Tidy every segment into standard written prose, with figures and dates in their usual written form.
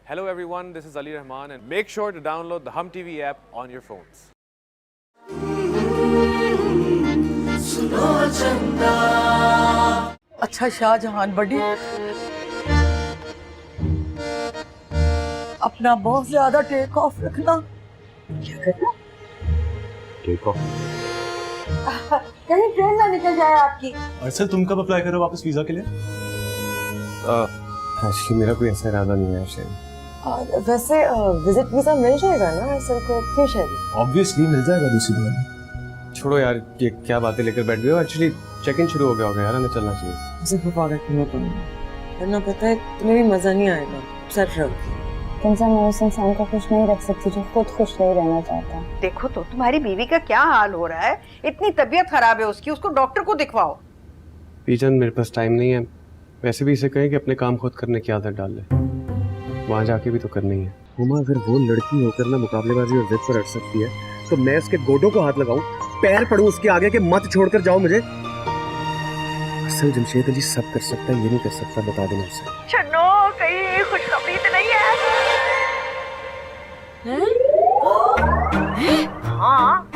Hello everyone, this is Ali Rahman and make sure to download the Hum TV app on your phones. अच्छा शाहजहान बड़ी अपना बहुत ज्यादा take off रखना। क्या करना? Take off? कहीं ट्रेन ना निकल जाए आपकी। अरसल तुम कब अप्लाई करो वापस वीजा के लिए? एक्चुअली मेरा कोई ऐसा इरादा नहीं है शायद। वैसे विजिट वीजा मिल जाएगा ना अरसल को? क्यों शायद? ऑब्वियसली मिल जाएगा दूसरी बार। छोड़ो यार, ये क्या बातें लेकर बैठ गए हो। एक्चुअली चेक इन शुरू हो गया होगा यार, हमें चलना चाहिए। मुझे पागल क्यों करना? वरना पता है तुम्हें भी मजा नहीं आएगा। सच रहो। इंसान उस इंसान को खुश नहीं रख सकती जो खुद खुश नहीं रहना चाहता। देखो तो तुम्हारी बीवी का क्या हाल हो रहा है। इतनी तबीयत खराब है उसकी, उसको डॉक्टर को दिखवाओ। पीजन मेरे पास टाइम नहीं है। वैसे भी इसे कहें कि अपने काम खुद करने की आदत डाल ले, वहाँ जाके भी तो करनी है। हुमा अगर वो लड़की होकर ना मुकाबलेबाजी और जिद पर अड़ सकती है तो मैं उसके गोडों को हाथ लगाऊं, पैर पड़ूं उसके आगे के मत छोड़कर जाओ मुझे। असल जमशेद अली सब कर सकता है, ये नहीं कर सकता, बता देना उसे। छन्नो कहीं खुशखबरी तो नहीं है? हाँ,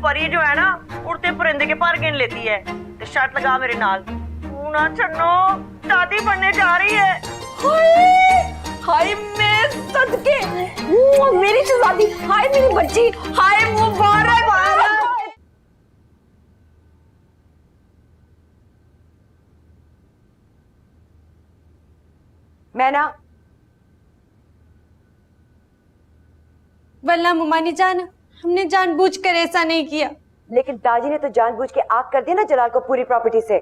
परी जो है ना उड़ते परिंदे के पर गिन लेती है। तो शर्त लगा मेरे नाल, तू ना छन्नो शादी बनने जा रही है। हाय मैं सदके मेरी शहजादी, हाय मेरी बच्ची, हाय मुबारक। मैं ना वल्ला मुमानी जान, हमने जानबूझकर ऐसा नहीं किया। लेकिन दाजी ने तो जानबूझ के आग कर दिया ना जलाल को पूरी प्रॉपर्टी से।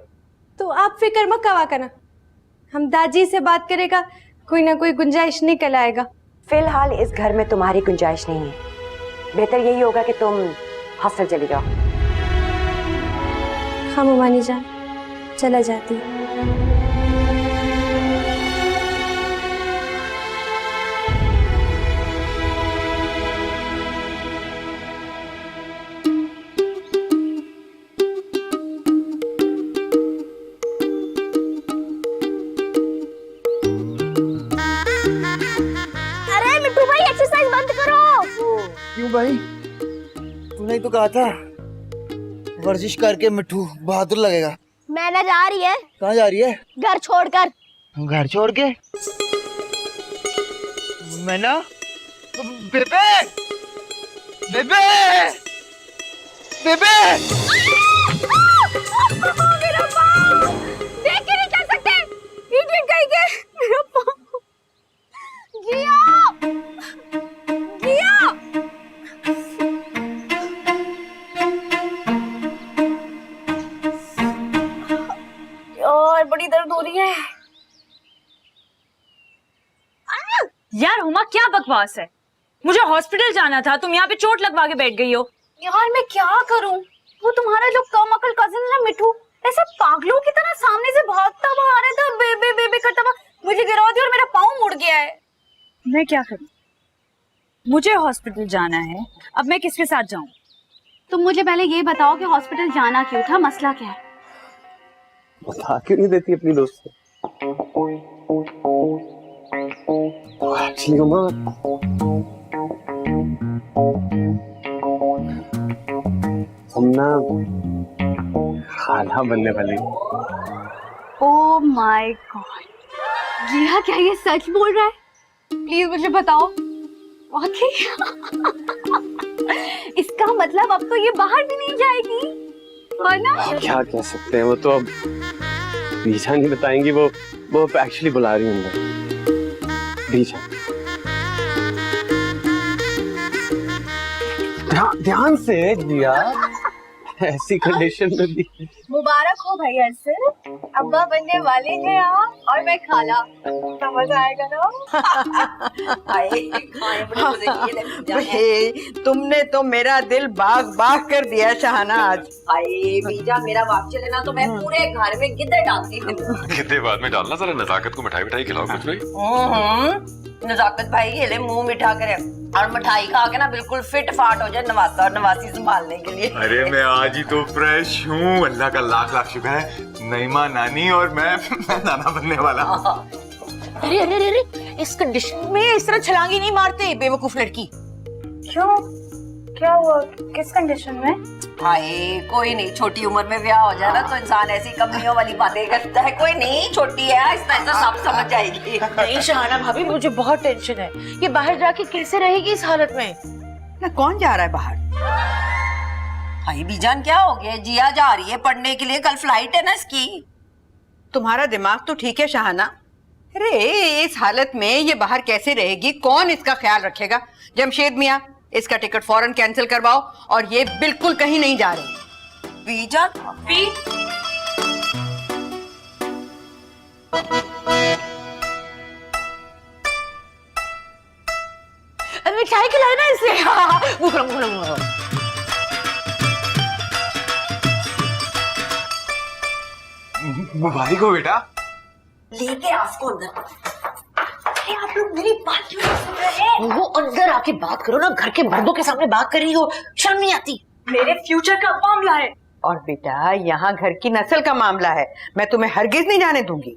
तो आप फिक्र मत कवा करना, हम दादी से बात करेगा, कोई ना कोई गुंजाइश निकल आएगा। फिलहाल इस घर में तुम्हारी गुंजाइश नहीं है। बेहतर यही होगा कि तुम हॉस्टल चली जाओ। हाँ मुमानी जान, चला जाती हूँ। क्यों भाई? तूने ही तो कहा था वर्जिश करके मिठू बहादुर लगेगा। मैं ना जा रही है। कहाँ जा रही है? घर छोड़कर। घर छोड़ के? मैं ना बेबे बेबे बेबे मेरा पाँव देख के नहीं चल सकते। इडियट कहीं के मेरा पाँव। जिया जिया यार बड़ी दर्द हो रही है। यार हुमा क्या बकवास है, मुझे हॉस्पिटल जाना था, तुम यहाँ पे चोट लगवा के बैठ गई हो। यार मैं क्या करूं, वो तुम्हारा जो कम अकल कजिन है ना मिठू, ऐसे पागलों की तरह सामने से भागता हुआ आ रहा था, बेबे बेबे करता हुआ मुझे गिरा दिया और मेरा पाँव मुड़ गया है। मैं क्या करूं, मुझे हॉस्पिटल जाना है, अब मैं किसके साथ जाऊं? तुम मुझे पहले ये बताओ कि हॉस्पिटल जाना क्यों था, मसला क्या है? बता क्यों नहीं देती अपनी दोस्त को? एक्चुअली हुमा हम ना खाला बनने वाली। ओह माय गॉड, जिया क्या ये सच बोल रहा है? प्लीज मुझे बताओ। वाकई इसका मतलब अब तो ये बाहर भी नहीं जाएगी, है ना? क्या कह सकते हैं, वो तो अब बीजा नहीं बताएंगी। वो एक्चुअली बुला रही है बीजा। ध्यान से दिया, ऐसी कंडीशन में भी। मुबारक हो भैया, से अब्बा बनने वाले हैं आप और मैं खाला। मजा आएगा ना? तुमने तो मेरा दिल बाग बाग कर दिया शहनाज। बीजा मेरा बाप चले ना तो मैं पूरे घर में गिद्दे डालती हूँ। गिद्दे बाद में डालना, जरा नजाकत को मिठाई मिठाई खिलाओ कुछ भाई। नजाकत भाई ये ले मुंह मीठा करे और मिठाई खा के ना बिल्कुल फिट फाट हो जाए नवासा और नवासी संभालने के लिए। अरे मैं आज ही तो फ्रेश हूँ, अल्लाह का लाख लाख शुक्र है। नईमा नानी और मैं नाना बनने वाला हूँ। अरे अरे अरे इस कंडीशन में इस तरह छलांगी नहीं मारते बेवकूफ लड़की। क्यों, क्या हुआ, किस कंडीशन में? हाय कोई नहीं, छोटी उम्र में ब्याह हो जाए ना तो इंसान ऐसी कमियों वाली बातें करता है। कोई नहीं, छोटी है, आहिस्ता आहिस्ता सब समझ जाएगी। नहीं शहाना भाभी, मुझे बहुत टेंशन है। ये बाहर जाके कैसे रहेगी इस हालत में? ना कौन जा रहा है बाहर? भाई बीजान क्या हो गया? जिया जा रही है पढ़ने के लिए, कल फ्लाइट है ना इसकी। तुम्हारा दिमाग तो ठीक है शहाना। अरे इस हालत में ये बाहर कैसे रहेगी? कौन इसका ख्याल रखेगा? जमशेद मियाँ, इसका टिकट फौरन कैंसिल करवाओ और ये बिल्कुल कहीं नहीं जा रही। बीजान मिठाई खिलाए ना इसे। मुबारक हो बेटा। लेके आ उसको अंदर। अरे आप लोग मेरी बात क्यों नहीं सुन रहे? वो अंदर आके बात करो ना, घर के मर्दों के सामने बात कर रही हो, शर्म नहीं आती? मेरे फ्यूचर का मामला है। और बेटा यहाँ घर की नस्ल का मामला है, मैं तुम्हें हरगिज नहीं जाने दूंगी।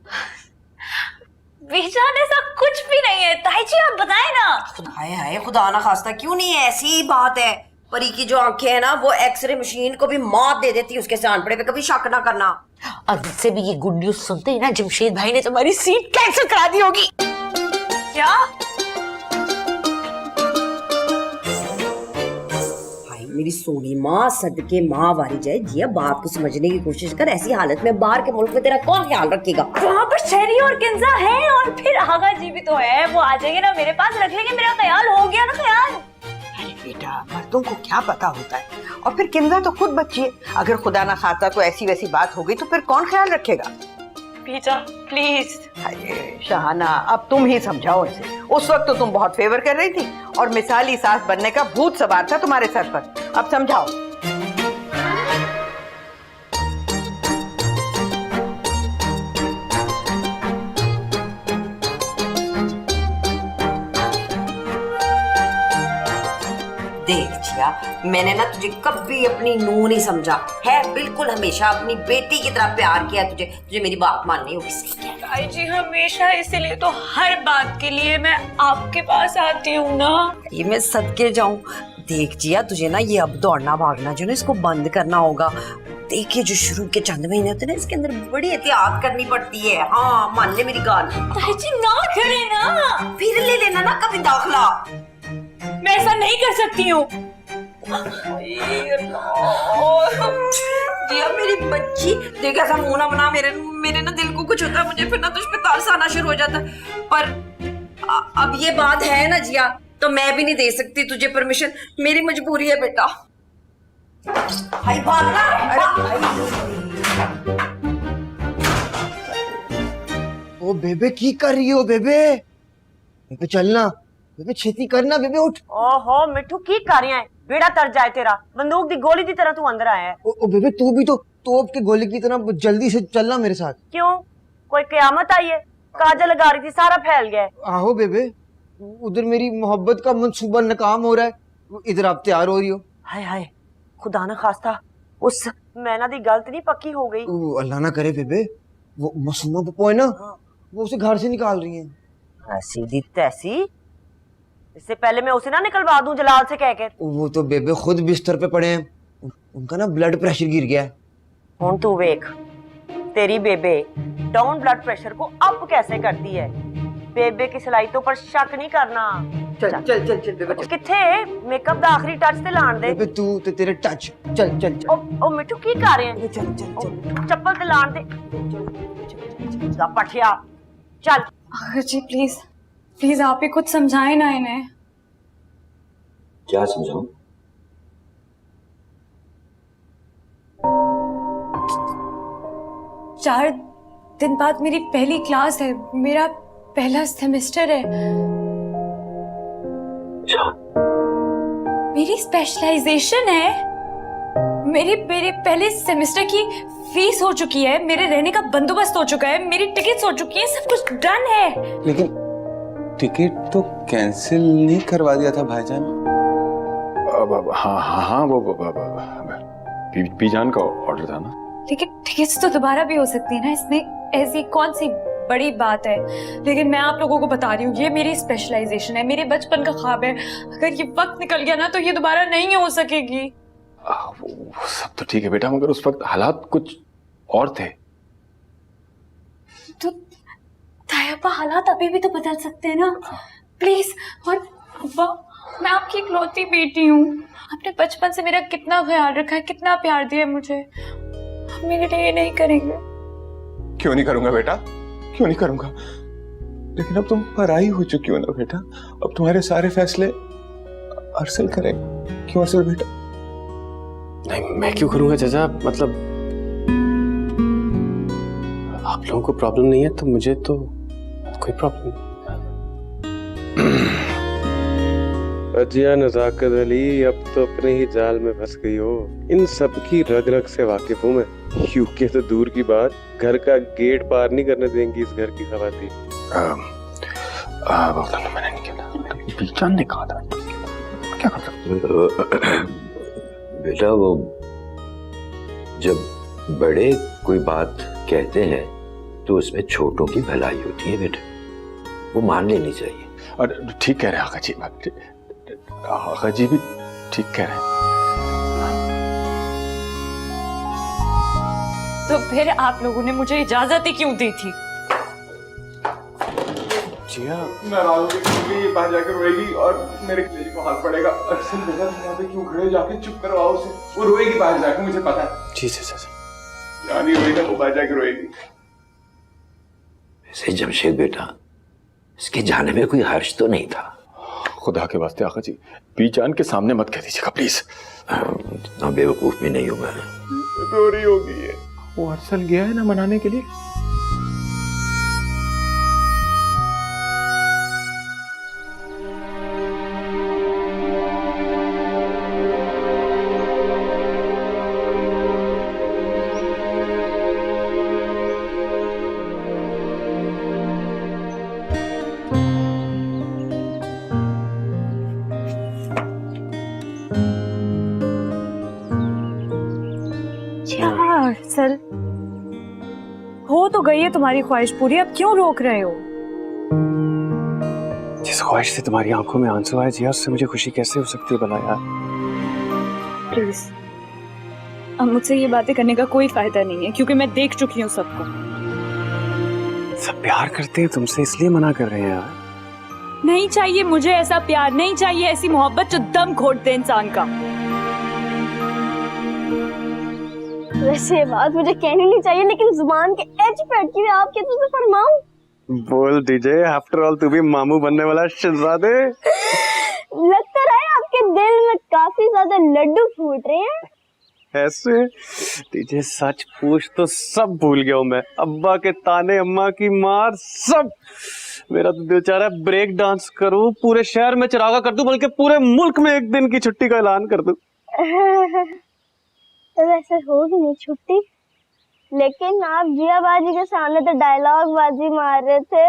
बीजान ऐसा कुछ भी नहीं है। ताई जी आप बताएं ना। हाय हाय खुदा ना खास्ता, क्यों नहीं है? ऐसी ही बात है। परी की जो आंखें है ना, वो एक्सरे मशीन को भी मौत दे देती है उसके सांपड़े पे, कभी शक ना करना। और मुझसे भी ये गुड न्यूज सुनते ही ना जमशेद भाई ने तुम्हारी सीट कैंसिल करा दी होगी। क्या? भाई मेरी सोनी माँ सदके माँ वारी जाए, जिया बात को समझने की कोशिश कर। ऐसी हालत में बाहर के मुल्क में तेरा कौन ख्याल रखेगा? वहाँ पर शहरी और किंजा है और फिर आगा जी भी तो है, वो आ जाएंगे ना मेरे पास, रख लेंगे। मेरा ख्याल हो गया ना ख्याल। अरे बेटा मर्दों को क्या पता होता है, और फिर किंजा तो खुद बच्ची है। अगर खुदा ना खाता तो ऐसी वैसी बात हो गई तो फिर कौन ख्याल रखेगा? बीजा प्लीज। अरे शहाना अब तुम ही समझाओ इसे। उस वक्त तो तुम बहुत फेवर कर रही थी और मिसाली सास बनने का भूत सवार था तुम्हारे सर पर। अब समझाओ। देख जिया, मैंने ना तुझे कभी अपनी नूह नहीं समझा है, बिल्कुल हमेशा अपनी बेटी की तरह प्यार किया तुझे। तुझे मेरी बात माननी होगी। सही कह रहा है। ताई जी हमेशा, इसीलिए तो हर बात के लिए मैं आपके पास आती हूँ ना। ये मैं सदके जाऊं। देख जिया, तुझे ना ये अब दौड़ना भागना जो ना इसको बंद करना होगा। देखिए जो शुरू के चंद महीने होते हैं ना, इसके अंदर बड़ी एहतियात करनी पड़ती है। हाँ मान ले मेरी गाल। ताई जी ना करे ना, फिर ले लेना ना कभी दाखला। मैं ऐसा नहीं कर सकती हूँ। जिया मेरी बच्ची, देख ऐसा मुंह ना बना। मेरे ना दिल को कुछ होता है, मुझे फिर ना तुझ पे तरस आना शुरू हो जाता है। पर अब ये बात है ना जिया, तो मैं भी नहीं दे सकती तुझे परमिशन। मेरी मजबूरी है बेटा। भाई भागना। ओ बेबे की कर रही हो बेबे? बेबे चलना, बेबे छेती करना, बेबे उठ। ओहो मिठू की कर रही है? बेड़ा तर जाए तेरा, बंदूक दी गोली की तरह तू अंदर आया है। ओ बेबे तू भी तो तोप के गोली की तरह जल्दी से चलना मेरे साथ। क्यों, कोई कयामत आई है? काजल लगा रही थी, सारा फैल गया है। आहो बेबे, उधर मेरी मोहब्बत का मंसूबा नाकाम हो रहा है, इधर आप तैयार हो रही हो। हाय हाय खुदा ना खास्ता उस मैना दी गलत नहीं पक्की हो गई। अल्लाह ना करे बेबे, वो मासूमा पप्पो है ना, वो उसे घर से निकाल रही हैं। ऐसी दी तैसी, इससे पहले मैं उसे ना निकलवा दूं जलाल से कहकर। वो तो बेबे खुद बिस्तर पे पड़े हैं, उनका ना ब्लड प्रेशर गिर गया है। हुन तू वेख, तेरी बेबे डाउन ब्लड प्रेशर को अप कैसे करती है। बेबे की सलाहियतों पर शक नहीं करना। चल चल चल चल बेबे चल। किथे मेकअप दा आखिरी टच ते लाण दे। बेबे तू ते तेरे टच। चल चल चल। ओ मिठू की कर रहे हैं? चल चल चल। चप्पल ते लाण दे। दा पठिया चल। जी प्लीज प्लीज आप ही कुछ समझाएं ना इन्हें। क्या समझाऊं? चार दिन बाद मेरी पहली क्लास है, मेरा पहला सेमेस्टर है। मेरी स्पेशलाइजेशन है। मेरे पहले सेमेस्टर की फीस हो चुकी है, मेरे रहने का बंदोबस्त हो चुका है, मेरी टिकट्स हो चुकी है, सब कुछ डन है। लेकिन टिकट तो कैंसिल नहीं करवा दिया था भाईजान। हाँ वो बीजान का ऑर्डर था ना। लेकिन टिकट्स तो दोबारा भी हो सकती है ना, इसमें ऐसी कौन सी बड़ी बात है, लेकिन मैं आप लोगों को बता रही हूँ ये मेरी स्पेशलाइजेशन है, मेरे बचपन का ख्वाब है। अगर ये वक्त निकल गया ना तो ये दोबारा नहीं हो सकेगी। वो सब तो ठीक है बेटा, मगर उस वक्त हालात कुछ और थे। तो तायब्बा हालात अभी भी तो बदल सकते हैं ना, प्लीज। और अब्बा, मैं आपकी इकलौती बेटी हूँ, आपने बचपन से मेरा कितना ख्याल रखा है, कितना प्यार दिया है मुझे, आप मेरे लिए ये नहीं करेंगे? क्यों नहीं करूंगा बेटा, क्यों नहीं करूंगा, लेकिन अब तुम पराई हो चुकी हो ना बेटा, अब तुम्हारे सारे फैसले अरसल करेगा। क्यों अरसल बेटा? नहीं, मैं क्यों करूंगा चाचा, मतलब आप लोगों को प्रॉब्लम नहीं है तो मुझे तो कोई प्रॉब्लम नहीं। अजिया नजाकत अली, अब तो अपने ही जाल में फंस गई हो। इन सब की रग रग से वाकिफ हूँ मैं। यूके तो दूर की बात, घर का गेट पार नहीं करने देंगी इस घर की खवातीन। मैंने नहीं किया, पीचान ने कहा था, क्या कर सकते? बेटा वो जब बड़े कोई बात कहते हैं तो उसमें छोटों की भलाई होती है बेटा, वो मान लेनी चाहिए। और ठीक कह रहे हैं आका जी, आका जी भी ठीक कह रहे हैं। तो फिर आप लोगों ने मुझे इजाजत ही क्यों दी थी? जिया, नाराज होगी, ये बाहर जाकर रोएगी और मेरे कलेजे को हाथ पड़ेगा। अरसल बेटा तुम यहाँ पे क्यों खड़े हो, जाके चुप करवाओ उसे, वो रोएगी बाहर जाकर, मुझे पता है। जी चाचा। यहाँ नहीं रोएगा, वो बाहर जाकर रोएगी। वैसे जमशेद बेटा, इसके जाने में कोई हर्ष तो नहीं था। खुदा के वास्ते आका जी, पीचान के सामने मत कह दीजिएगा प्लीज। इतना बेवकूफ भी नहीं हूं मैं। रो रही होगी ये, वो अरसल गया है ना मनाने के लिए। सर, हो तो गई है तुम्हारी ख्वाहिश पूरी, अब क्यों रोक रहे हो? जिस ख्वाहिश से तुम्हारी आंखों में आंसू आए जिया, उससे मुझे खुशी कैसे हो सकती है भला यार? प्लीज, अब मुझसे ये बातें करने का कोई फायदा नहीं है, क्योंकि मैं देख चुकी हूँ सबको। सब प्यार करते हैं तुमसे, इसलिए मना कर रहे हैं यार। नहीं चाहिए मुझे ऐसा प्यार, नहीं चाहिए ऐसी मोहब्बत जो दम घोट दे इंसान का। वैसे ये बात मुझे कहनी नहीं चाहिए, लेकिन जुबान के एज पे अटकी हुई आपके तुझे फरमाऊं। बोल दीजिए, आफ्टर ऑल तू भी मामू बनने वाला शहजादे। लगता रहा है आपके दिल में काफी ज्यादा लड्डू फूट रहे हैं। ऐसे तुझे सच पूछ तो सब भूल गया हूँ मैं, अब्बा के ताने, अम्मा की मार, सब। मेरा तो दिल चाह रहा है ब्रेक डांस करूं, पूरे शहर में चिरागा कर दूं, बल्कि पूरे मुल्क में एक दिन की छुट्टी का ऐलान कर दूं। तो वैसे होगी नहीं छुट्टी, लेकिन आप जिया बाजी के सामने तो डायलॉग बाजी मार रहे थे।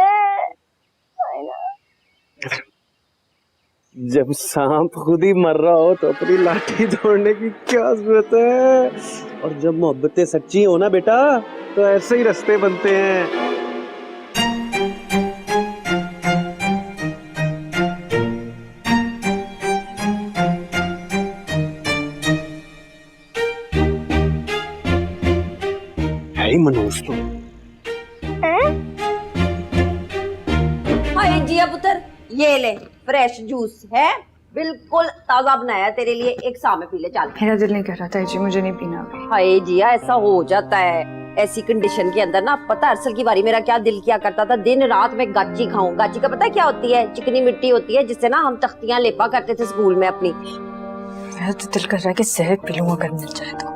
जब सांप खुद ही मर रहा हो तो अपनी लाठी तोड़ने की क्या जरूरत है? और जब मोहब्बतें सच्ची हो ना बेटा, तो ऐसे ही रास्ते बनते हैं। मनोज तो हाय जिया पुत्र, ये ले फ्रेश जूस है, बिल्कुल ताजा बनाया तेरे लिए, एक सामने पी ले। चल। मेरा दिल नहीं कर रहा था जी, मुझे नहीं पीना अभी। हाय जिया, ऐसा हो जाता है ऐसी कंडीशन के अंदर ना। पता अरसल की बारी मेरा क्या दिल किया करता था, दिन रात में गाची खाऊं। गाची का पता क्या होती है? चिकनी मिट्टी होती है, जिससे ना हम तख्तियां लेपा करते थे स्कूल में अपनी। मेरा तो दिल कर रहा है कि जहर पी लूं अगर मिल जाए तो।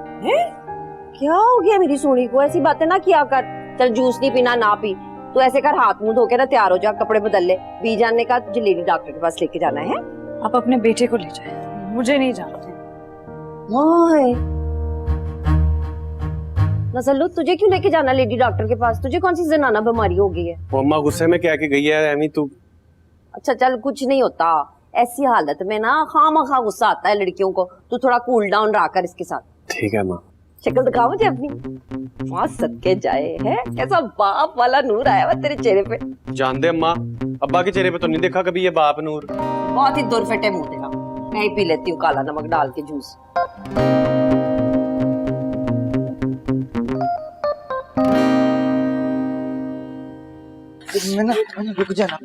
क्या हो गया मेरी सोनी को? ऐसी बातें ना किया कर। चल जूस नहीं पीना ना पी, तो ऐसे कर हाथ मुंह धो के ना तैयार हो जा, कपड़े बदल ले। बी जानने का तुझे लेडी डॉक्टर के पास लेके जाना है। आप अपने बेटे को ले जाए, मुझे नहीं जाना। नसलो, तुझे क्यों लेके जाना लेडी डॉक्टर के पास? तुझे कौन सी जनाना बीमारी हो गई है? अम्मा गुस्से में क्या के गई है एमी तू? अच्छा चल, कुछ नहीं होता। ऐसी हालत में ना खामखा गुस्सा आता है लड़कियों को। तू थोड़ा कूल डाउन रहा कर इसके साथ। ठीक है माँ। शक्ल दिखाओ मुझे अपनी। माँ सदके जाए है, कैसा बाप वाला नूर आया हुआ तेरे चेहरे पे। जान दे अम्मा, अब्बा के चेहरे पे तो नहीं देखा कभी ये बाप नूर। बहुत ही दूर फटे मुंह तेरा। मैं ही पी लेती हूँ काला नमक डाल के जूस। रुक जाना,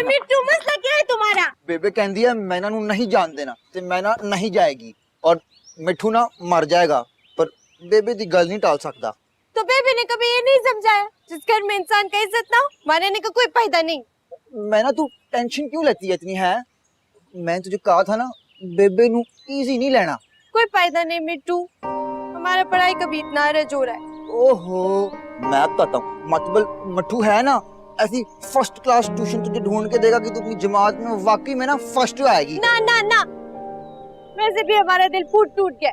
मिट्टू मसला क्या है तुम्हारा? बेबे कहती है मैना नू नहीं जान देना ते मैना नहीं जाएगी और मिठू ना मर जाएगा, पर बेबे दी गल नहीं टाल सकता। तो बेबी ने कभी ये नहीं समझाया जिस घर में इंसान का इज्जत ना हो मरने का कोई फायदा नहीं। मैना तू टेंशन क्यों लेती है इतनी है? मैं तुझे कहा था ना बेबे नू इजी नहीं लेना। कोई फायदा नहीं मिट्टू, हमारा पढ़ाई का भी इतना रज हो रहा है। ओहो मैं बताता हूँ, मतलब मट्टू है ना ऐसी फर्स्ट क्लास ट्यूशन तुझे ढूंढ के देगा कि तू अपनी जमात में वाकई में ना फर्स्ट आएगी। ना ना ना, वैसे भी हमारा दिल फूट टूट गया।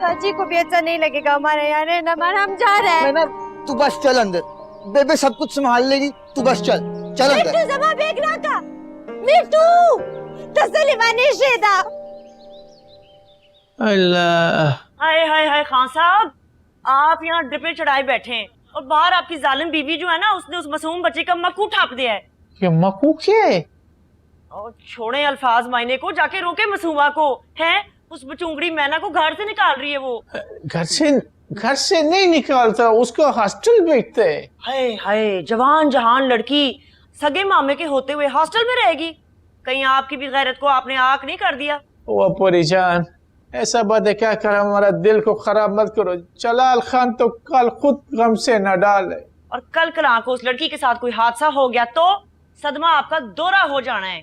चाची को भी अच्छा नहीं लगेगा हमारे यहाँ रहना, हमारा हम जा रहे हैं। मैना तू बस चल अंदर, बेबे सब कुछ संभाल लेगी, तू बस चल चल अंदर। मिट्टू जमा बेग ना का, मिट्टू तसली वानी शेदा। अल्लाह, हाय हाय हाय खान साहब, आप यहाँ ड्रिपे चढ़ाए बैठे हैं और बाहर आपकी जालिम बीवी जो है ना उसने उस मासूम बच्चे का मक्कू ठाप दिया है। ये मक्कू क्या है? और छोड़े अल्फाज मायने को, जाके रोके मासूमा को। हैं उस बचूंगड़ी मैना को घर से निकाल रही है वो। घर से नहीं निकालता, उसको हॉस्टल भेजते हैं। हाय हाय, जवान जहान लड़की सगे मामे के होते हुए हॉस्टल में रहेगी। कहीं आपकी भी गैरत को आपने आग नहीं कर दिया? वो परिजान, ऐसा बात क्या कर, हमारा दिल को खराब मत करो। जलाल खान तो कल खुद गम से न डाले। और कल कला को उस लड़की के साथ कोई हादसा हो गया तो सदमा आपका दोहरा हो जाना है।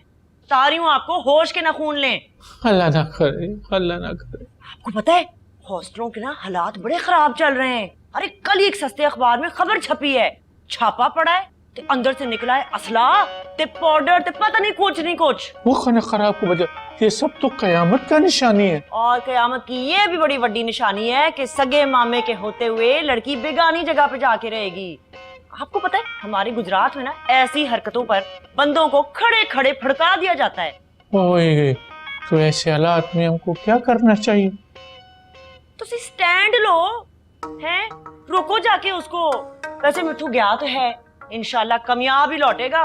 तारियों आपको होश के न खून लें। अल्लाह ना करे, अल्लाह ना करे। आपको पता है हॉस्टलों के ना हालात बड़े खराब चल रहे हैं। अरे कल ही एक सस्ते अखबार में खबर छपी है, छापा पड़ा है ते अंदर से निकला है असला ते पाउडर ते पता नहीं कुछ। वो खाना खराब को वजह, ये सब तो कयामत का निशानी है। और कयामत की ये भी बड़ी बड़ी निशानी है कि सगे मामे के होते हुए लड़की बेगानी जगह पे जाके रहेगी। आपको पता है हमारे गुजरात में ना ऐसी हरकतों पर बंदों को खड़े खड़े फड़का दिया जाता है। ओए, तो ऐसे हालात में हमको क्या करना चाहिए? तो स्टैंड लो, हैं रोको जाके उसको। वैसे मिठू गया तो है, इंशाल्लाह कामयाब ही लौटेगा।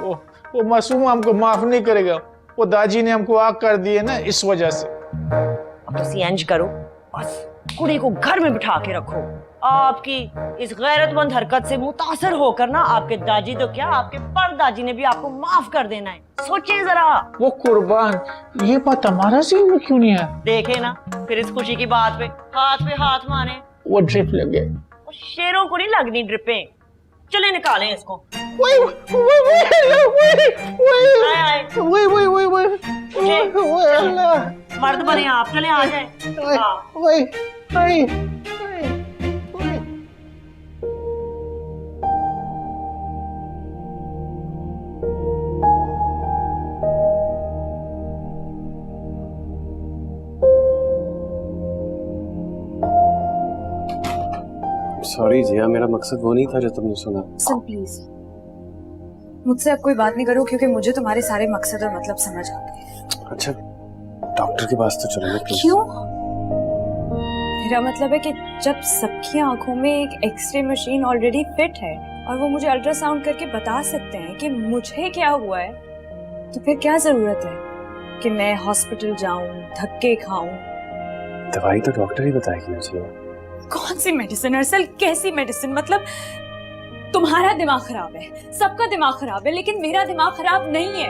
वो मासूम हमको माफ नहीं करेगा, वो दाजी ने हमको आग कर दी है ना, इस वजह से। अब तो इंज करो, बस कुड़ी को घर में बिठा के रखो। आपकी इस गैरतमंद हरकत से मुतासर होकर ना आपके दाजी तो क्या, आपके परदाजी ने भी आपको माफ कर देना है। सोचिए जरा। वो कुर्बान, ये बात हमारा ज़हन में क्यों नहीं है? देखे ना, फिर इस खुशी की बात पे हाथ मारे। वो ड्रिप लगे। शेरों को नहीं लगनी ड्रिपें। चले निकालें इसको। मर्द बने आप, चले आ जाए। सॉरी जिया, मेरा मकसद वो नहीं था जो तुमने सुना। सर प्लीज मुझसे अब कोई बात नहीं करो, क्योंकि मुझे तुम्हारे सारे मकसद और मतलब समझ आ गए। अच्छा डॉक्टर के पास तो चलो ना प्लीज। क्यों? मेरा मतलब है कि जब सबकी आंखों में एक एक्सरे मशीन ऑलरेडी फिट है और वो मुझे अल्ट्रासाउंड करके बता सकते हैं कि मुझे क्या हुआ है, तो फिर क्या जरूरत है कि मैं हॉस्पिटल जाऊं, धक्के खाऊं? दवाई तो डॉक्टर ही बताएगी मुझे। कौन सी मेडिसिन अरसल, कैसी मेडिसिन? मतलब तुम्हारा दिमाग खराब है, सबका दिमाग खराब है, लेकिन मेरा दिमाग खराब नहीं है।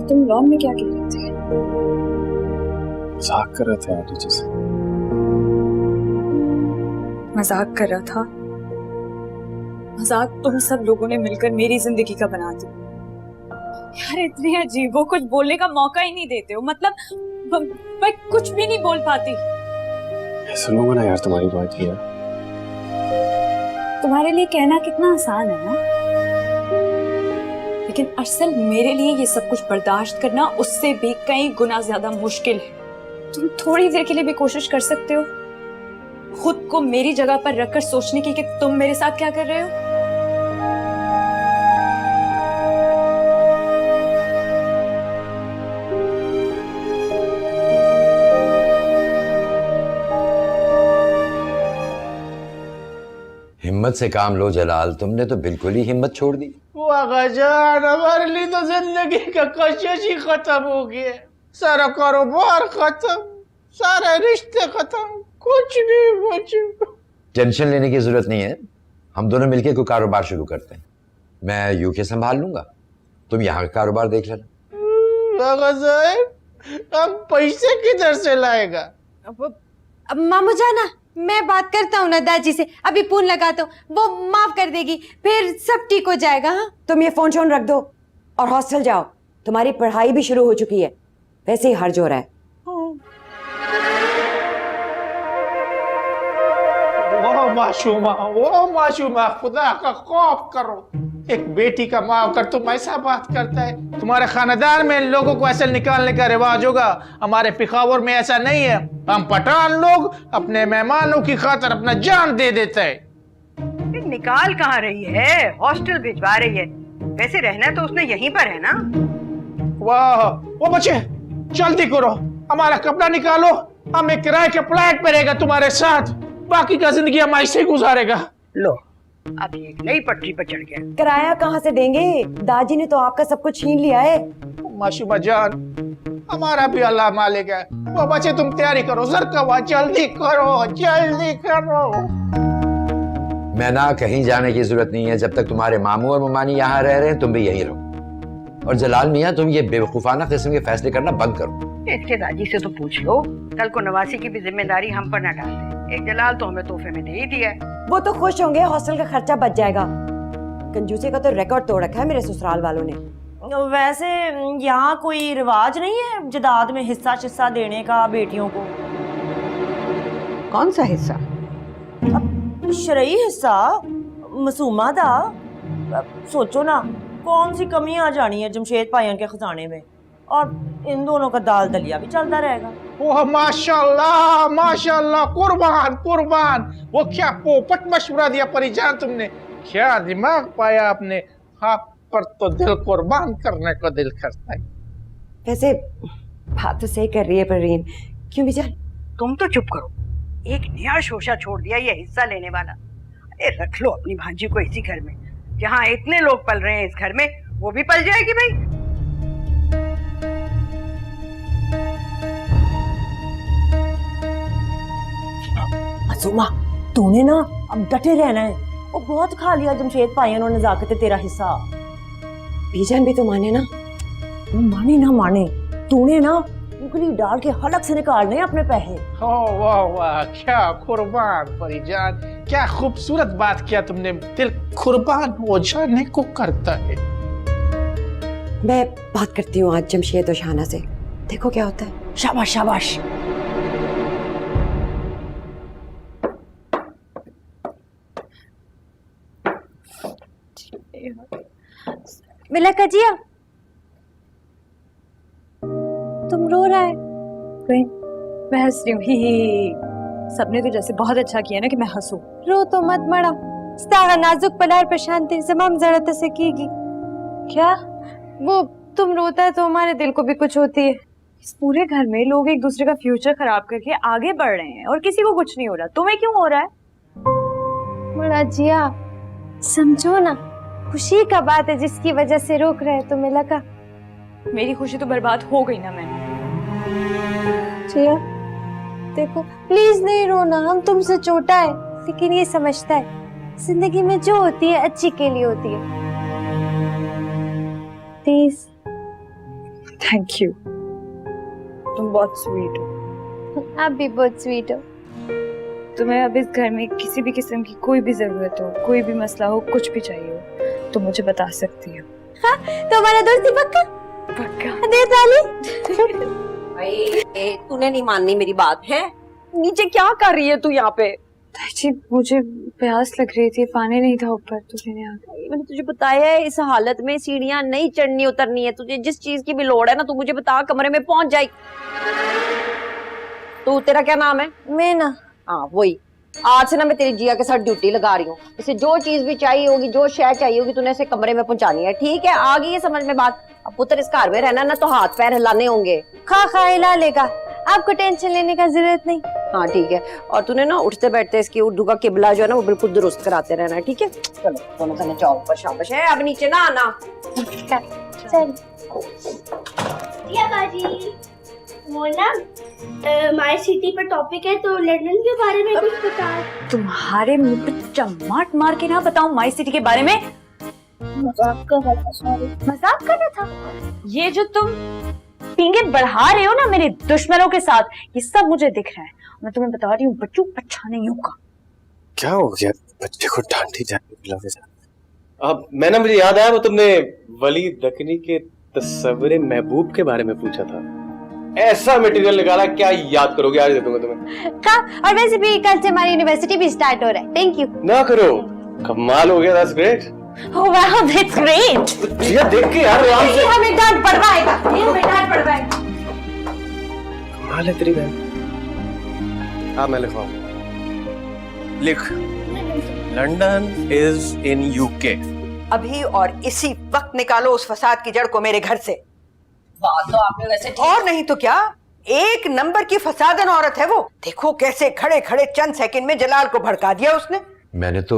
तुम लॉन में क्या कह रहे थे? मजाक कर रहा था तुझे से। मजाक कर रहा था? मजाक तुम सब लोगों ने मिलकर मेरी जिंदगी का बना दिया। यार इतने अजीब हो, कुछ बोलने का मौका ही नहीं देते हो। मतलब मैं कुछ भी नहीं बोल पाती। सुनूंगा ना यार तुम्हारी बात किया। तुम्हारे लिए कहना कितना आसान है ना, लेकिन असल मेरे लिए ये सब कुछ बर्दाश्त करना उससे भी कई गुना ज्यादा मुश्किल है। तुम थोड़ी देर के लिए भी कोशिश कर सकते हो खुद को मेरी जगह पर रखकर सोचने की कि तुम मेरे साथ क्या कर रहे हो। हिम्मत से काम लो जलाल, तुमने तो बिल्कुल ही हिम्मत छोड़ दी। वो आगाजान, हमारे लिए तो जिंदगी का कशिश ही खत्म हो गया। सारा कारोबार खत्म, सारे रिश्ते खत्म, कुछ नहीं बचा। टेंशन लेने की जरूरत नहीं है, हम दोनों मिलकर कोई कारोबार शुरू करते हैं। मैं यूके संभाल लूंगा, तुम यहाँ का कारोबार देख लेना। आगाजान, अब पैसे किधर से लाएगा? अब मामू जाना, मैं बात करता हूँ ना दादी से, अभी फोन लगाता हूँ, वो माफ कर देगी, फिर सब ठीक हो जाएगा। हाँ, तुम ये फोन शोन रख दो और हॉस्टल जाओ, तुम्हारी पढ़ाई भी शुरू हो चुकी है, वैसे ही हर्ज हो रहा है। वो माशूमा, खुदा का खौफ करो। एक बेटी का माँ होकर तुम ऐसा बात करता है? तुम्हारे खानदान में लोगों को ऐसे निकालने का रिवाज होगा, हमारे पिखावर में ऐसा नहीं है। हम पठान लोग अपने मेहमानों की खातिर अपना जान दे देते हैं। निकाल कहाँ रही है, हॉस्टल भिजवा रही है। वैसे रहना तो उसने यहीं पर है ना। वाह, वो बच्चे जल्दी करो, हमारा कपड़ा निकालो, हम एक किराए के फ्लैट पे रहेगा तुम्हारे साथ, बाकी का जिंदगी हम ऐसे ही गुजारेगा। लो, अब एक नई पटरी पर चढ़ गया। किराया कहाँ से देंगे? दादी ने तो आपका सब कुछ छीन लिया है। माशूमा जान, हमारा भी अल्लाह मालिक है। वो बच्चे तुम तैयारी करो, ज़रकवा जल्दी करो, जल्दी करो। मैं ना, कहीं जाने की जरूरत नहीं है। जब तक तुम्हारे मामू और ममानी यहाँ रह रहे हैं, तुम भी यहीं रहो। और जलाल मियाँ, तुम ये बेवकूफाना किस्म के फैसले करना बंद करो। इसके दादी से तो पूछ लो, कल को नवासी की भी जिम्मेदारी हम पर न डाल दे। एक जलाल तो हमें तोहफे में दे ही दिया है। वो तो खुश होंगे, हॉस्टल का खर्चा बच जाएगा। कंजूसी का तो रिकॉर्ड तोड़ रखा है मेरे ससुराल वालों ने। वैसे यहाँ कोई रिवाज नहीं है जदाद में हिस्सा शिस्सा देने का बेटियों को? कौन सा हिस्सा? शरई हिस्सा, मसूमा दा। सोचो ना, कौन सी कमी आ जानी है जमशेद भाईयों के खजाने में, और इन दोनों का दाल दलिया भी चलता रहेगा। ओह माशाल्लाह माशाल्लाह, कुर्बान कुर्बान। वो क्या पोपट मशवरा दिया परिजान तुमने, क्या दिमाग पाया आपने। आप पर तो दिल कुर्बान करने को दिल करता है। वैसे बात तो सही कर रही है परवीन, क्यों बेचारी? तुम तो चुप करो, एक नया शोशा छोड़ दिया ये हिस्सा लेने वाला। अरे रख लो अपनी भांजी को इसी घर में, जहाँ इतने लोग पल रहे हैं इस घर में, वो भी पल जाएगी भाई। मासूमा, तूने ना अब डटे रहना है। वो बहुत खा लिया जमशेद भाई और नजाकत तेरा हिस्सा। बीजान भी तो माने ना। वो माने ना माने, तूने ना उंगली डाल के हलक से निकालने अपने पैसे। वाह वाह, क्या कुर्बान परिजान, क्या खूबसूरत बात किया तुमने। दिल कुर्बान हो जाने को करता है। मैं बात करती हूँ आज जमशेद और शाना से, देखो क्या होता है। शाबाश शाबाश। मिलका जिया, तुम रो रहा है? मैं हंस रही हूँ। ही। सबने तो जैसे बहुत अच्छा किया ना कि मैं हंसूं। रो तो मत मड़ा, स्तागा नाजुक पलार पर शांति जमाम जरूरत से कीगी। क्या? वो तुम रोता है तो हमारे दिल को भी कुछ होती है। इस पूरे घर में लोग एक दूसरे का फ्यूचर खराब करके आगे बढ़ रहे हैं और किसी को कुछ नहीं हो रहा, तुम्हें क्यों हो रहा है? मड़ा जिया, समझो ना, खुशी का बात है जिसकी वजह से रोक रहे तो मिला का। मेरी खुशी तो बर्बाद हो गई ना। मैं जिया देखो, प्लीज नहीं रोना, हम तुमसे छोटा है लेकिन ये समझता है जिंदगी में जो होती है अच्छी के लिए होती है। प्लीज। थैंक यू, तुम बहुत स्वीट हो। आप भी बहुत स्वीट हो। तुम्हें अब इस घर में किसी भी किस्म की कोई भी जरूरत हो, कोई भी मसला हो, कुछ भी चाहिए हो, तो मुझे बता सकती हो। हाँ, तो हमारा दोस्ती पक्का? पक्का। दे ताली। तूने नहीं माननी मेरी बात है? नीचे क्या कर रही है तू यहाँ पे? जी मुझे प्यास लग रही थी, पानी नहीं था ऊपर तो मैंने आ गई। मैंने तुझे बताया है इस हालत में सीढ़ियाँ नहीं चढ़नी उतरनी है। तुझे जिस चीज की भी लोड़ है ना, तू मुझे बता, कमरे में पहुंच जाए। तो तेरा क्या नाम है? मैं ना, हाँ वही। आज से ना मैं तेरी जिया के साथ ड्यूटी लगा रही हूँ। इसे जो चीज भी चाहिए होगी, जो शय चाहिए होगी, तूने इसे कमरे में पहुंचानी है, ठीक है? आ गई है समझ में बात? अब पुत्र इस घर में रहना ना तो हाथ पैर हिलाने होंगे। खा खा हिला लेगा। आपको टेंशन लेने का जरूरत नहीं। हाँ ठीक है, और तूने ना उठते बैठते इसकी उर्दू का किबला जो है ना वो बिल्कुल दुरुस्त कराते रहना, ठीक है? चलो दोनों जने जाओ ऊपर, शाबाश है, अब नीचे ना आना। चल बाजी, वो ना माय सिटी पर टॉपिक है तो लंदन के बारे में कुछ बता। तुम्हारे मुंह पे चम्माट मार के ना बताऊं माई सिटी के बारे में? मजाक कर रहा था, सॉरी। मजाक कर रहा था? ये जो तुम पींगे बढ़ा रहे हो ना मेरे दुश्मनों के साथ, ये सब मुझे दिख रहा है। मैं तुम्हें बता रही हूँ बच्चों, अच्छा नहीं होगा। क्या हो गया बच्चे को डांटी जाती है? अब मैंने, मुझे याद आया वो तुमने वली दकनी के तस्वीर महबूब के बारे में पूछा था। ऐसा मटेरियल निकाला, क्या याद करोगे? आज दे दूंगा तुम्हें। का और वैसे भी कल से हमारी यूनिवर्सिटी भी स्टार्ट हो रहा है। Thank you. ना करो, कमाल हो गया, that's great. Oh wow, that's great. Jiya देख के यार आराम से। हमें डांट पड़वाएगा, ये हमें डांट पड़वाएगा। कमाल है तेरी बहन। हाँ मैं लिखवाऊंगा, लिख, लंदन इज इन यूके। अभी और इसी वक्त निकालो उस फसाद की जड़ को मेरे घर से। बात तो आपने वैसे और नहीं तो क्या, एक नंबर की फसादन औरत है वो। देखो कैसे खड़े खड़े चंद सेकंड में जलाल को भड़का दिया उसने। मैंने तो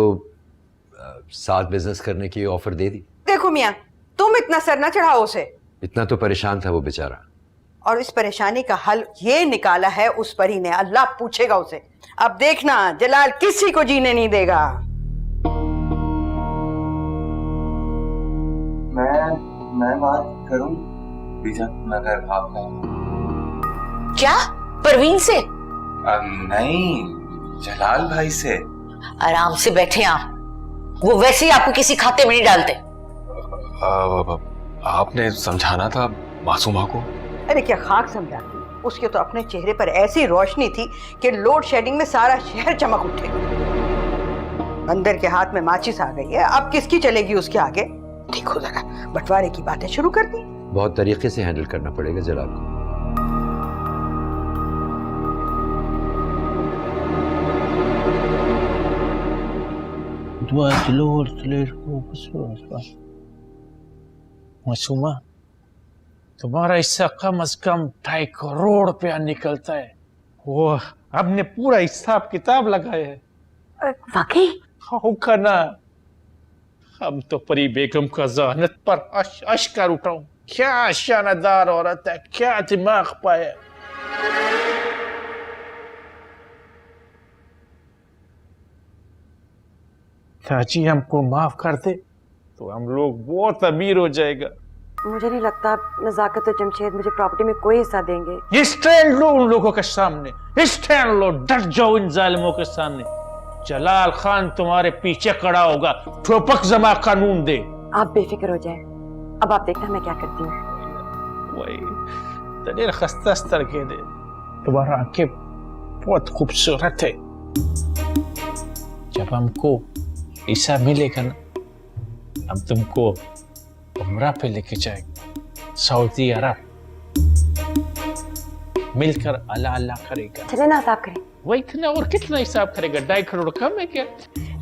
साथ बिजनेस करने की ऑफर दे दी। देखो मियां, तुम इतना सर न चढ़ाओ उसे। इतना तो परेशान था वो बेचारा। और इस परेशानी का हल ये निकाला है उस परी ने, अल्लाह पूछेगा उसे। अब देखना जलाल किसी को जीने नहीं देगा। मैं बात करूं मगर आपका क्या परवीन से? नहीं, जलाल भाई से। आराम से बैठे आप, वो वैसे ही आपको किसी खाते में नहीं डालते। आपने समझाना था मासूमा को। अरे क्या खाक समझाती, उसके तो अपने चेहरे पर ऐसी रोशनी थी कि लोड शेडिंग में सारा शहर चमक उठे। बंदर के हाथ में माचिस आ गई है, अब किसकी चलेगी उसके आगे? देखो जरा, बंटवारे की बातें शुरू कर दी। बहुत तरीके से हैंडल करना पड़ेगा जलाल को। मासूमा, तुम्हारा हिस्सा कम से कम 2.5 करोड़ रुपया निकलता है। वो हमने पूरा हिसाब किताब लगाया है। वाकई? हाँ करना, हम तो परी बेगम का जहानत पर अश कर उठाऊं। क्या शानदार औरत है, क्या दिमाग पाया। चाची हमको माफ कर दे तो हम लोग बहुत अमीर हो जाएगा। मुझे नहीं लगता नजाकत और जमशेद मुझे प्रॉपर्टी में कोई हिस्सा देंगे। स्टैंड लो उन लोगों के सामने, स्टैंड लो, डट जाओ इन जालिमों के सामने। जलाल खान तुम्हारे पीछे खड़ा होगा, ठोपक जमा कानून दे। आप बेफिक्र हो जाए, अब आप देखना मैं क्या करती हूँ। वही तनीर खस्ता स्तर के दे, तुम्हारा आंखें बहुत खूबसूरत है। जब हमको हिस्सा मिलेगा ना, हम तुमको उम्रा पे लेके जाएंगे, सऊदी अरब। मिलकर अल्लाह अल्लाह करेगा। चले ना साहब करें। वही इतना और कितना हिसाब करेगा? 2.5 करोड़ कम है क्या?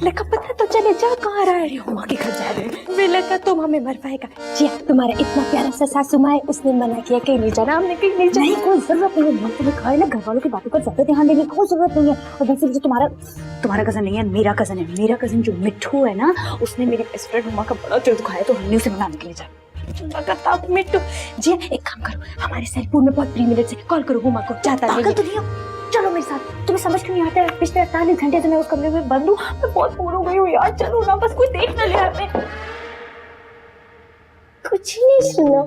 लेकिन पता तो चले जा कहाँ रहा है, हुमा के घर जा रहे हैं। मिले तो तुम हमें मरवाएगा। जी तुम्हारा इतना प्यारा सा सासू माँ है, उसने मना किया कहीं नहीं जाना, हमने कहीं नहीं जाना। कोई जरूरत नहीं है, तुम्हें खाए ना, घर वालों की बातों पर ज्यादा ध्यान देने की कोई जरूरत नहीं है। और वैसे भी तुम्हारा कजन नहीं है, मेरा कजन है। मेरा कजन जो मिट्ठू है ना, उसने मेरे बेस्ट फ्रेंड हुमा का बड़ा दिल दुखाया, तो हमने उसे मनाने के लिए जाए। मिट्टू जी एक काम करो, हमारे सेलफोन में बहुत प्रीमियम से कॉल करो हुमा को। जाता नहीं तो नहीं, चलो मेरे साथ। तुम्हें समझ क्यों नहीं आता है? पिछले 48 घंटे से मैं उस कमरे में बंद हूँ, मैं बहुत बोर हो गई हूँ यार। चलो ना, बस कोई देख ना ले हमें। कुछ नहीं सुना,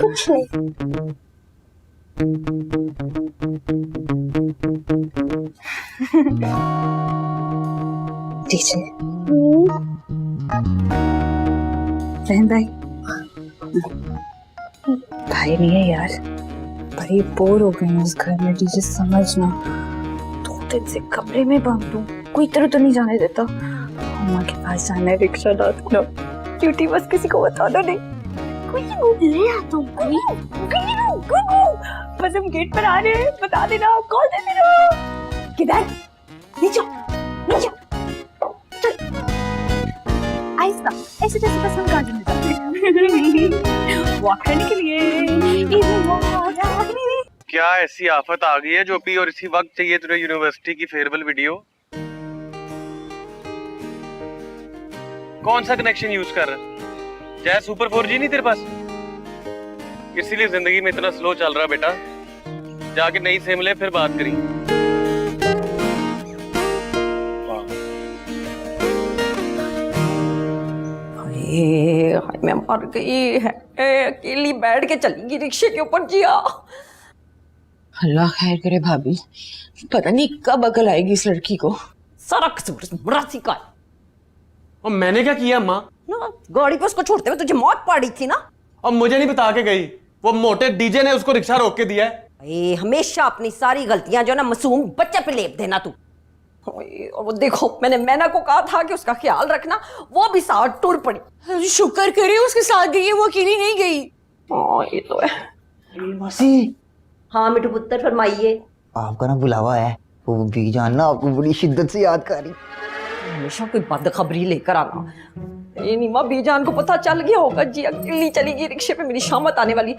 कुछ नहीं। भाई भाई नहीं है यार, बड़ी बोर हो गई उस घर में। तुझे समझना, 2 दिन से कमरे में बंद हूँ, कोई तरह तो नहीं जाने देता। अम्मा के पास जाना है, रिक्शा ला देना, ड्यूटी बस किसी को बता दो नहीं। कोई ले आता हूँ, बस हम गेट पर आ रहे हैं, बता देना, कॉल दे देना। किधर? नीचे नीचे चल। आहिस्ता, ऐसे जैसे बस हम गार्डन में वॉक करने के लिए। क्या ऐसी आफत आ गई है जो भी और इसी वक्त चाहिए तुझे यूनिवर्सिटी की फेयरवेल वीडियो? कौन सा कनेक्शन यूज कर रहा है? क्या सुपर 4G नहीं तेरे पास? इसीलिए जिंदगी में इतना स्लो चल रहा बेटा। जाके नई सिम ले फिर बात करी। मैं मर गई है, अकेली बैठ के चलेगी रिक्शे के ऊपर जिया। अल्लाह खैर करे भाभी, पता नहीं कब अकल आएगी इस लड़की को। सारा कसूर मुरासी का। और मैंने क्या किया माँ? ना गाड़ी पे उसको छोड़ते हुए तुझे मौत पड़ी थी ना। और मुझे नहीं बता के गई, वो मोटे डीजे ने उसको रिक्शा रोक के दिया है। हमेशा अपनी सारी गलतियां जो ना मासूम बच्चे पे लेप देना तू। और वो देखो, मैंने मैना को कहा था कि उसका ख्याल रखना, वो भी साथ टूट पड़ी। शुक्र करे उसके साथ गई है, वो अकेली नहीं गई। ये तो है। मासी। हाँ मिठू पुत्र फरमाइए। आपका ना बुलावा है, वो बीजान ना आपको बड़ी शिद्दत से याद कर रही। हमेशा कोई बदखबरी लेकर आना। ये नीमा बीजान को पता चल गया होगा जी अकेली चली गई रिक्शे पे, मेरी शामत आने वाली।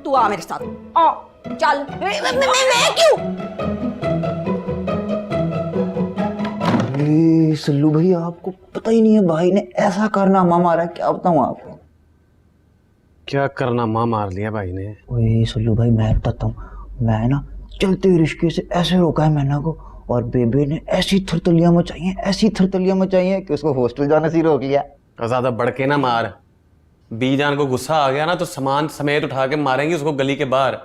तू आ मेरे साथ, आ चल। मैं क्यों? सल्लू भाई आपको पता ही नहीं है भाई ने ऐसा कारनामा मारा, क्या बताऊं आपको। क्या कारनामा मार लिया भाई ने? ओए सल्लू भाई मैं बताता हूँ, मैं ना चलते रिश्के से ऐसे रोका है मैना को, और बेबे ने ऐसी थरथलियां मचाई हैं कि उसको हॉस्टल जाने से ही रोक लिया। ज्यादा बढ़ के ना मार, बीजान को गुस्सा आ गया ना तो सामान समेत उठा के मारेंगे उसको गली के बाहर।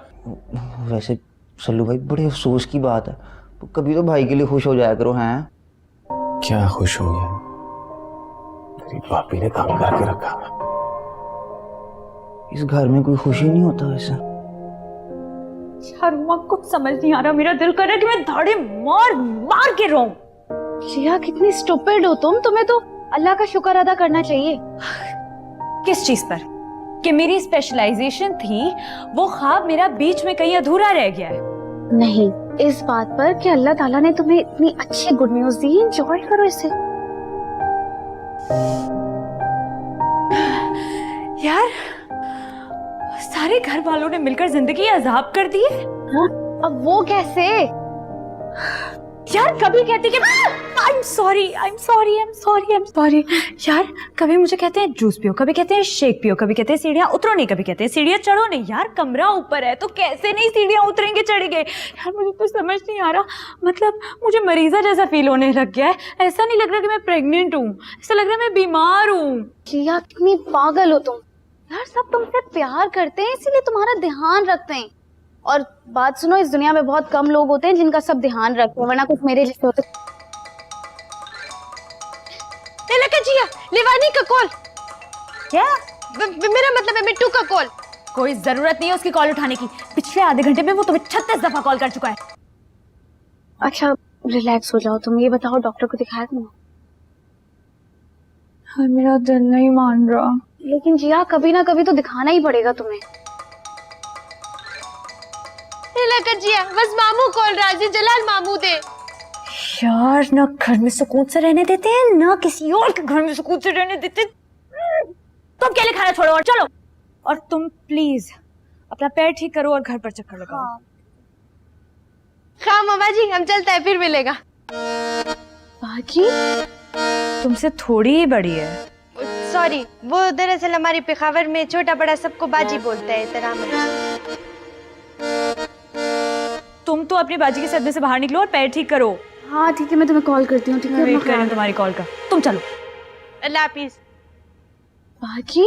वैसे सल्लू भाई बड़े अफसोस की बात है, तो कभी तो भाई के लिए खुश हो जाया करो। हैं क्या खुश हो गया? तेरी पापी ने काम करके रखा। इस घर में कोई खुशी नहीं होता वैसे। यार कुछ समझ नहीं आ रहा, मेरा दिल कर रहा है कि मैं धाड़े मार मार के रोऊं। जिया कितनी स्टूपिड हो तुम, तुम्हें तो अल्लाह का शुक्र अदा करना चाहिए। किस चीज पर? कि मेरी स्पेशलाइजेशन थी, वो ख्वाब मेरा बीच में कहीं अधूरा रह गया है। नहीं, इस बात पर कि अल्लाह ताला ने तुम्हें इतनी अच्छी गुड न्यूज दी, एंजॉय करो इसे। यार सारे घर वालों ने मिलकर जिंदगी अजाब कर दी है। अब वो कैसे? यार कभी कहते कि I'm sorry यार, कभी मुझे कहते हैं जूस पियो, कभी कहते हैं शेक पियो, कभी कहते हैं सीढ़ियां उतरो नहीं, कभी कहते हैं सीढ़ियां चढ़ो नहीं। यार कमरा ऊपर है तो कैसे नहीं सीढ़ियां उतरेंगे चढ़ेंगे? यार मुझे तो समझ नहीं आ रहा, मतलब मुझे मरीजा जैसा फील होने लग गया है। ऐसा नहीं लग रहा कि मैं प्रेग्नेंट हूँ, ऐसा लग रहा है मैं बीमार हूँ। जिया कितनी पागल हो तुम यार, सब तुमसे प्यार करते हैं इसीलिए तुम्हारा ध्यान रखते हैं। और बात सुनो, इस दुनिया में बहुत कम लोग होते हैं जिनका सब ध्यान रखते हैं, वरना कुछ मेरे जैसे होते। जिया, लिवानी का कॉल। क्या? मेरा मतलब है मिट्टू का कॉल। कोई जरूरत नहीं है उसकी कॉल उठाने की, पिछले आधे घंटे में वो तुम्हें 36 दफा कॉल कर चुका है। अच्छा रिलैक्स हो जाओ तुम, ये बताओ डॉक्टर को दिखाया तुमने? हाँ, मेरा दिल नहीं मान रहा। लेकिन जिया कभी ना कभी तो दिखाना ही पड़ेगा तुम्हें। जिया बस मामू कॉल राजी, जलाल मामू दे। यार ना घर में सुकून से रहने देते हैं, ना किसी और के घर में सुकून से रहने देते। तुम अकेले खाना छोड़ो और चलो। और तुम प्लीज अपना पैर ठीक करो और घर पर चक्कर लगाओ। हाँ मामा जी, हम चलते हैं, फिर मिलेगा। बाजी तुमसे थोड़ी ही बड़ी है। सॉरी, वो दरअसल हमारी पेशावर में छोटा बड़ा सबको बाजी बोलता है, एहतराम है। तुम तो अपनी बाजी के सदमे से बाहर निकलो और पैर ठीक करो। हाँ ठीक है, मैं तुम्हें कॉल करती हूँ। ठीक है, वेट कर रही हूँ तुम्हारी कॉल का। तुम चलो। अल्लाह हाफिज। बाजी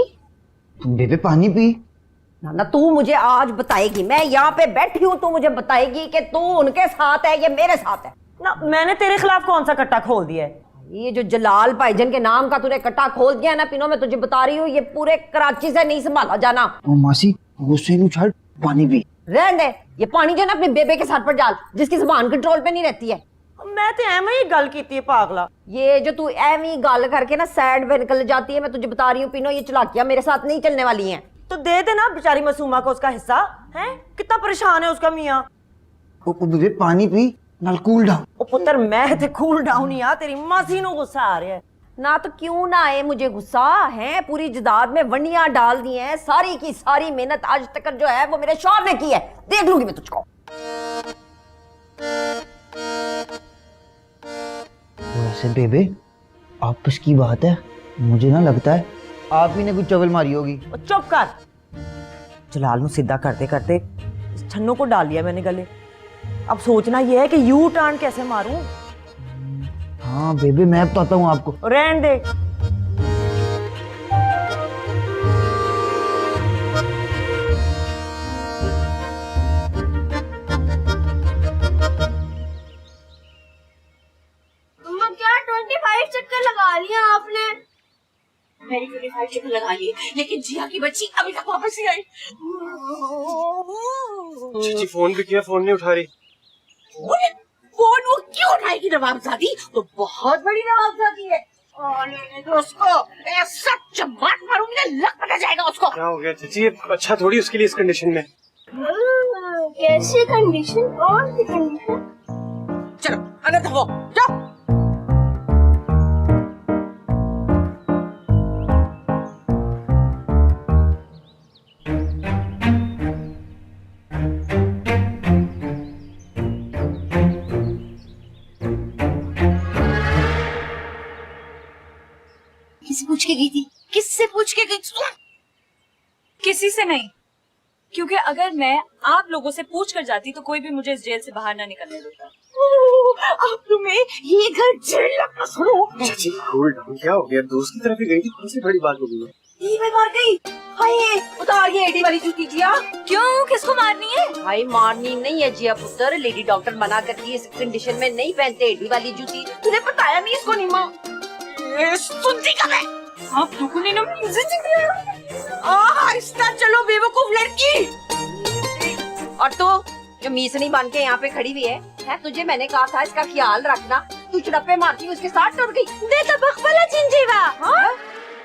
बेबे पानी पी। ना तू मुझे आज बताएगी, मैं यहाँ पे बैठी हूँ, तू मुझे बताएगी कि तू उनके साथ है या मेरे साथ है? ना मैंने तेरे खिलाफ कौन सा कट्टा खोल दिया है? ये जो जलाल भाईजान के नाम का तूने कट्टा खोल दिया ना पिनो, मैं तुझे बता रही हूँ ये पूरे कराची से नहीं संभाला जाना। मासी गुस्से में छड़ पानी पी। रहने दे, ये पानी जो ना अपने बेबे के साथ पर डाल जिसकी जुबान कंट्रोल पे नहीं रहती है। मैं तो एवं ही गल की पागला। ये जो तू एवं गल करके ना सैड पे निकल जाती है, मैं तुझे बता रही हूँ पिनो, ये चलाकियां मेरे साथ नहीं चलने वाली हैं। तो दे देना बेचारी मासूमा को उसका हिस्सा है। कितना परेशान है उसका मियाँ। बेबे पानी पी, नाल कूल डाउन। ओ पुत्र मैं ते कूल डाउन ही आ, तेरी मासी नु गुस्सा आ रहा है। ना तो क्यों ना आए, मुझे गुस्सा है। पूरी जायदाद में वंडियां डाल दी हैं, सारी की सारी मेहनत आज तक जो है वो मेरे शौहर ने की है। देख लूंगी मैं तुझको। वैसे बेबे आपस की बात है, मुझे ना लगता है आप ही ने कुछ चवल मारी होगी। चुप कर। जलाल नु सीधा करते करते छन्नों को डाल लिया मैंने गले। अब सोचना यह है कि यू टर्न कैसे मारूं। हाँ बेबी मैं बताता हूँ आपको। रहने दे। क्या 25 चक्कर लगा लिया आपने? मेरी 25 चक्कर लगा लिए, लेकिन जिया की बच्ची अभी तक वापस नहीं आई। जी फोन भी किया, फोन नहीं उठा रही। फोन वो क्यों उठाएगी नवाबजादी? तो बहुत बड़ी नवाबजादी है। उसको ऐसा चमाट मारूंगी ना, लक पता जाएगा उसको। क्या हो गया चाची? अच्छा थोड़ी उसके लिए इस कंडीशन में। कैसी कंडीशन? कौन सी कंडीशन? चलो अनंत हो जाओ। किससे पूछ के गई थी? किससे पूछ के गई थी? किसी से नहीं, क्योंकि अगर मैं आप लोगों से पूछ कर जाती तो कोई भी मुझे इस जेल से बाहर ना निकलने देता। आप तुम्हें ये घर जेल लगना शुरू। चाची होल्ड डाउन, क्या हो गया? दोस्त की तरफ ही गई थी, कौन सी बड़ी बात हो गई है? ये मैं मार गई। हाय उतार ये एडी वाली जूती जिया। क्यों, किसको मारनी है? भाई मारनी नहीं है जिया पुत्र, लेडी डॉक्टर मना करती है, इस कंडीशन में नहीं पहनते एडी वाली जूती। तूने बताया नहीं इसको नहीं माँ? सुनती कब है? आप दुगुनी ना आहिस्ता चलो बेवकूफ लड़की। और तू जो मीसनी बन के यहाँ पे खड़ी हुई है, तुझे मैंने कहा था इसका ख्याल रखना। तू चड़प्पे मारती उसके साथ टूट गई। देखा बखबला चिंजीवा। हाँ?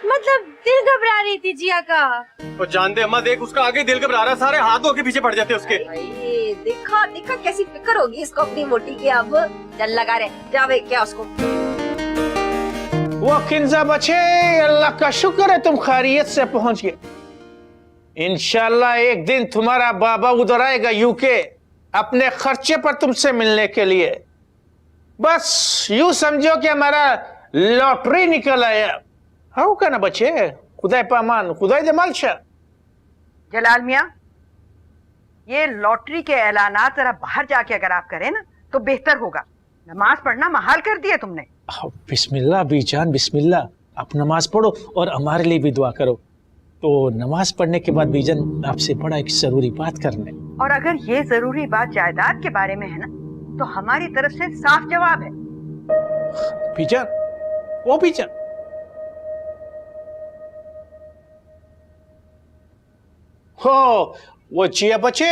मतलब दिल घबरा रही थी जिया का। और जानते अम्मा, देख उसका आगे दिल घबरा रहा, सारे हाथों के पीछे पड़ जाते उसके। देखा देखा कैसी फिक्र होगी इसको अपनी मोटी की। अब चल लगा रहे जा वे क्या उसको। वो किंजा बचे, अल्लाह का शुक्र है तुम खैरियत से पहुंच गए। इंशाल्लाह एक दिन तुम्हारा बाबा उधर आएगा यूके अपने खर्चे पर तुमसे मिलने के लिए। बस यूं समझो कि हमारा लॉटरी निकल आया। हाँ क्या ना बचे, खुदाई पामान खुदाई जमाल शाह। जलाल मियाँ, ये लॉटरी के ऐलानात जरा बाहर जाके अगर आप करें ना तो बेहतर होगा। नमाज पढ़ना महाल कर दिया तुमने। बिस्मिल्लाह बीजान बिस्मिल्लाह, आप नमाज पढ़ो और हमारे लिए भी दुआ करो। तो नमाज पढ़ने के बाद बीजन आपसे बड़ा एक जरूरी बात करने। और अगर ये जरूरी बात जायदाद के बारे में है ना तो हमारी तरफ से साफ जवाब है। बीजन, वो बीजन, हो वो जिया बचे,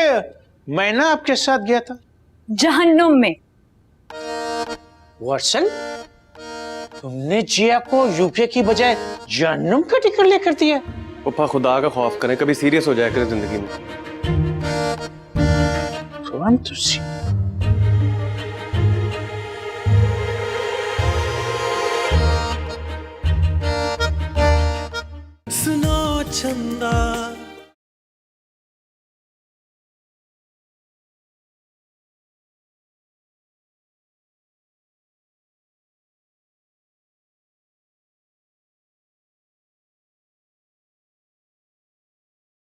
मैं ना आपके साथ गया था जहन्नुम में। वर्सल, तुमने जिया को यूके की बजाय जहन्नुम का टिकट लेकर दिया। पप्पा खुदा का खौफ करें, कभी सीरियस हो जाए करे जिंदगी में। सुनो चंदा